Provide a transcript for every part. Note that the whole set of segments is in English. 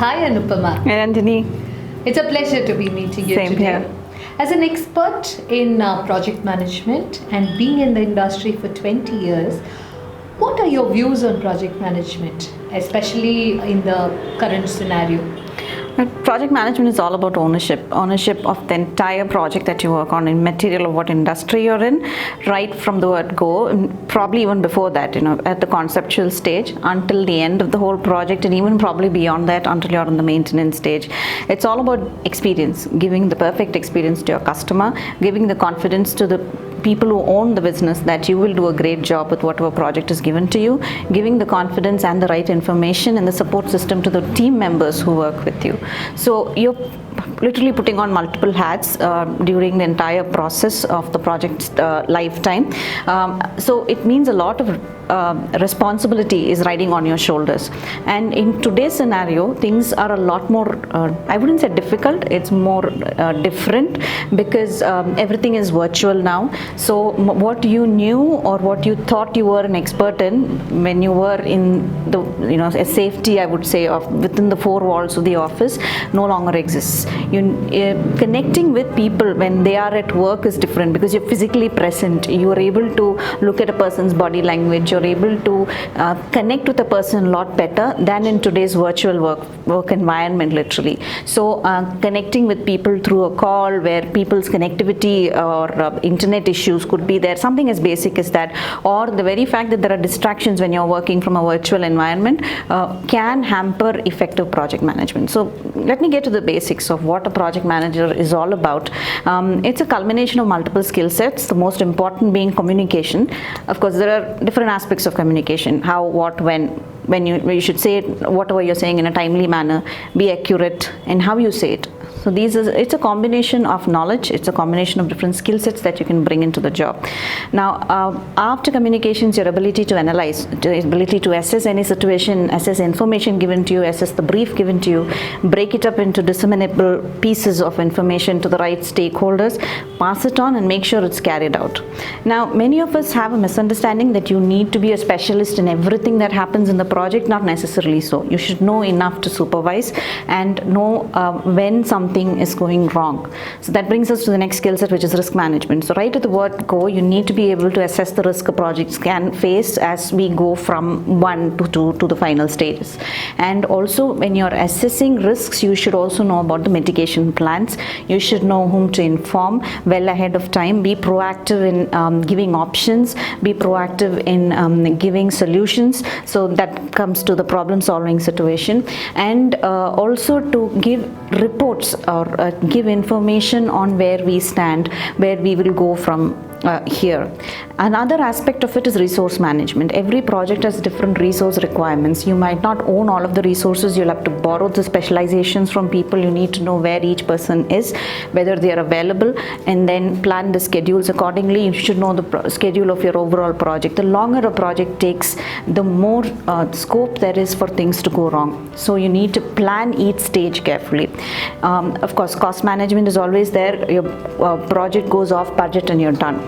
Hi Anupama. Hey Anjani. It's a pleasure to be meeting you Same today. here. As an expert in project management and being in the industry for 20 years, what are your views on project management, especially in the current scenario? Project management is all about ownership of the entire project that you work on, in material of what industry you're in, right from the word go, and probably even before that, at the conceptual stage until the end of the whole project, and even probably beyond that until you're on the maintenance stage. It's all about experience, giving the perfect experience to your customer, giving the confidence to the people who own the business that you will do a great job with whatever project is given to you, giving the confidence and the right information and the support system to the team members who work with you. So you're literally putting on multiple hats during the entire process of the project's lifetime. So it means a lot of responsibility is riding on your shoulders. And in today's scenario, things are a lot more, I wouldn't say difficult, it's more different because everything is virtual now. So what you knew or what you thought you were an expert in when you were in the, a safety, I would say, of within the four walls of the office no longer exists. Connecting with people when they are at work is different because you're physically present. You are able to look at a person's body language. You're able to connect with a person a lot better than in today's virtual work environment, literally. So connecting with people through a call where people's connectivity or internet issues could be there, something as basic as that, or the very fact that there are distractions when you're working from a virtual environment can hamper effective project management. So let me get to the basics of what a project manager is all about. It's a culmination of multiple skill sets, the most important being communication. Of course, there are different aspects of communication: how, what, when you should say it, whatever you're saying in a timely manner, be accurate, and how you say it. So it's a combination of knowledge, it's a combination of different skill sets that you can bring into the job. Now, after communications, your ability to analyze, the ability to assess any situation, assess information given to you, assess the brief given to you, break it up into disseminable pieces of information to the right stakeholders, pass it on and make sure it's carried out. Now, many of us have a misunderstanding that you need to be a specialist in everything that happens in the project. Not necessarily so. You should know enough to supervise and know when something is going wrong. So that brings us to the next skill set, which is risk management. So right at the word go, you need to be able to assess the risk a project can face as we go from 1 to 2 to the final stages. And also, when you're assessing risks, you should also know about the mitigation plans. You should know whom to inform well ahead of time. Be proactive in giving options, be proactive in giving solutions. So that comes to the problem solving situation, and also to give reports or give information on where we stand, where we will go from here. Another aspect of it is resource management. Every project has different resource requirements. You might not own all of the resources. You'll have to borrow the specializations from people. You need to know where each person is, whether they are available, and then plan the schedules accordingly. You should know the schedule of your overall project. The longer a project takes, the more scope there is for things to go wrong. So you need to plan each stage carefully. Of course, cost management is always there. Your project goes off budget and you're done.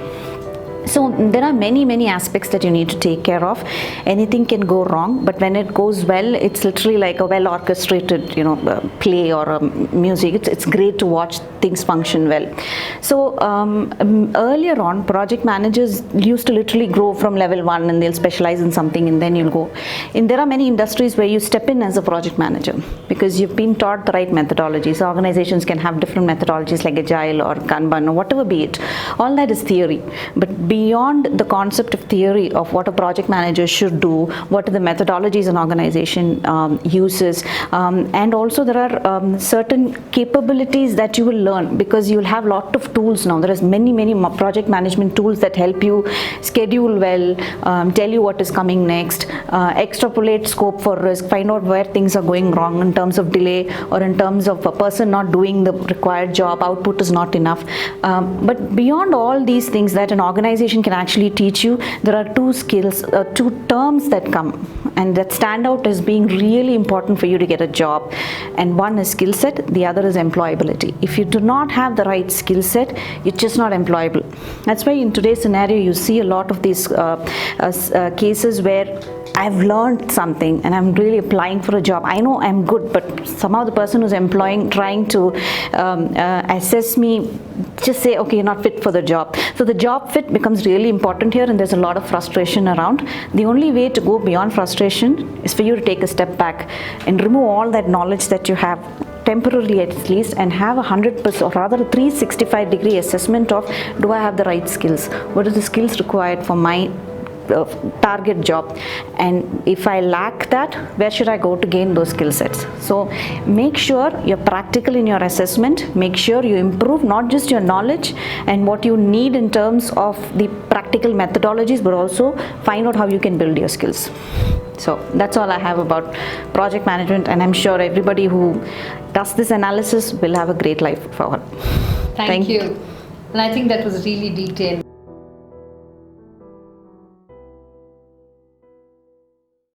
So there are many aspects that you need to take care of. Anything can go wrong, but when it goes well, it's literally like a well orchestrated play or music. It's great to watch things function well. So earlier on, project managers used to literally grow from level 1 and they'll specialize in something and then you'll go. And there are many industries where you step in as a project manager because you've been taught the right methodologies. Organizations can have different methodologies like Agile or Kanban or whatever be it. All that is theory. But beyond the concept of theory of what a project manager should do, what are the methodologies an organization uses, and also there are certain capabilities that you will learn because you will have a lot of tools now. There is many project management tools that help you schedule well, tell you what is coming next, extrapolate scope for risk, find out where things are going wrong in terms of delay or in terms of a person not doing the required job, output is not enough. But beyond all these things that an organization can actually teach you, there are two terms that come and that stand out as being really important for you to get a job. And one is skill set, the other is employability. If you do not have the right skill set, you're just not employable. That's why in today's scenario, you see a lot of these cases where I've learned something and I'm really applying for a job. I know I'm good, but somehow the person who's employing, trying to assess me, just say, okay, you're not fit for the job. So the job fit becomes really important here, and there's a lot of frustration around. The only way to go beyond frustration is for you to take a step back and remove all that knowledge that you have, temporarily at least, and have 100% or rather a 365-degree assessment of, do I have the right skills? What are the skills required for my target job, and if I lack that, where should I go to gain those skill sets? So make sure you're practical in your assessment. Make sure you improve not just your knowledge and what you need in terms of the practical methodologies, but also find out how you can build your skills. So that's all I have about project management, and I'm sure everybody who does this analysis will have a great life forward. Thank you. And I think that was really detailed.